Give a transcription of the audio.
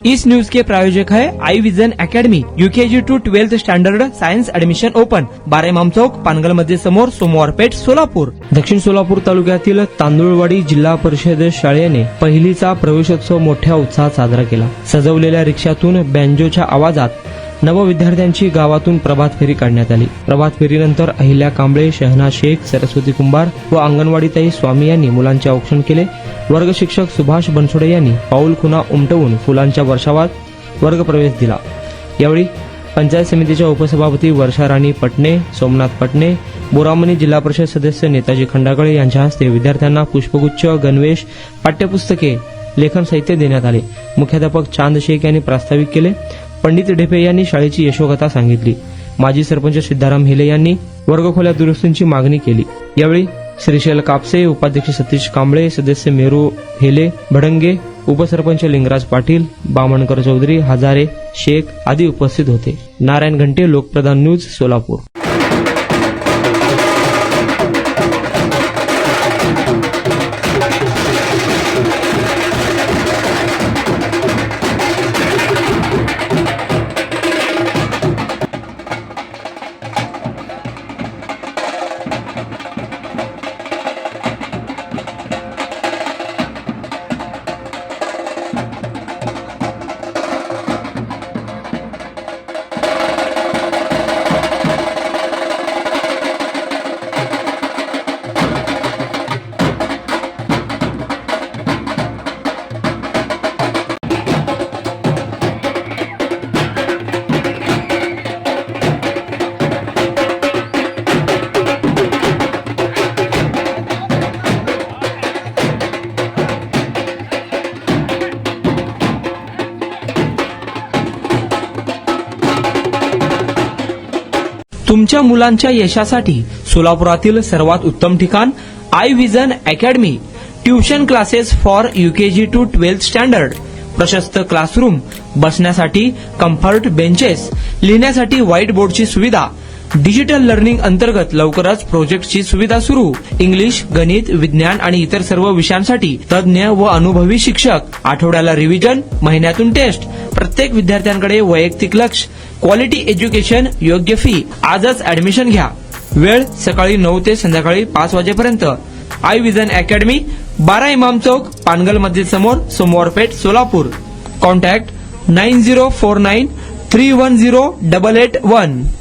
इस news के प्रायोजक है I vision academy UKG to 12th standard science admission open, Baremam चौक, पानगल मध्ये समोर, सोमवार पेठ, सोलापूर। दक्षिण सोलापूर तालुक्यातील तांदुळवाडी जिल्हा परिषद शाळेने पहिलीचा प्रवेशोत्सव मोठ्या उत्साहात साजरा केला। सजवलेल्या रिक्षातून बँजोच्या आवाजात नव विद्यार्थ्यांची गावातून प्रभात फेरी काढण्यात आली। प्रभात फेरीनंतर अहिल्या कांबळे, शहनाज शेख, सरस्वती कुंभार व अंगणवाडीताई स्वामी यांनी मुलांचे औक्षण केले। वर्ग शिक्षक सुभाष बनसोडे यांनी पाऊल खुणा उमटवून फुलांच्या वर्षावात वर्ग प्रवेश दिला। यावेळी पंचायत समितीच्या उपसभापती वर्षा राणी पटणे, सोमनाथ पटणे, बोरामणी जिल्हा परिषद सदस्य नेताजी खंडागळे यांच्या हस्ते विद्यार्थ्यांना पुष्पगुच्छ, गणवेश, पाठ्यपुस्तके, लेखन साहित्य देण्यात आले। मुख्याध्यापक चांद शेख यांनी प्रास्ताविक केले। पंडित ढेपे यांनी शाळेची यशोगाथा सांगितली। माजी सरपंच सिद्धाराम हेले यांनी वर्गखोल्या दुरुस्तींची मागणी केली। यावेळी श्रीशैल कापसे, उपाध्यक्ष सतीश कांबळे, सदस्य मेरू हेले भडंगे, उपसरपंच लिंगराज पाटील, बामणकर चौधरी, हजारे शेख आदी उपस्थित होते। नारायण घंटे, लोकप्रधान न्यूज, सोलापूर। तुमच्या मुलांच्या यशासाठी सोलापुरातील सर्वात उत्तम ठिकाण I vision academy. Tuition classes for UKG to 12th standard, प्रशस्त क्लासरूम, बसण्यासाठी कम्फर्ट बेंचेस, लिहिण्यासाठी व्हाईट बोर्डची सुविधा, डिजिटल लर्निंग अंतर्गत लवकरच प्रोजेक्टची सुविधा सुरू। इंग्लिश, गणित, विज्ञान आणि इतर सर्व विषयांसाठी तज्ञ व अनुभवी शिक्षक, आठवड्याला रिव्हिजन, महिन्यातून टेस्ट, प्रत्येक विद्यार्थ्यांकडे वैयक्तिक लक्ष, क्वालिटी एज्युकेशन, योग्य फी। आजच ऍडमिशन घ्या। वेळ सकाळी 9 ते संध्याकाळी 5 वाजेपर्यंत। आई विजन अकॅडमी, 12 इमाम चौक, पानगल मस्जिद समोर, सोमवार पेठ, सोलापूर। कॉन्टॅक्ट 9049310881।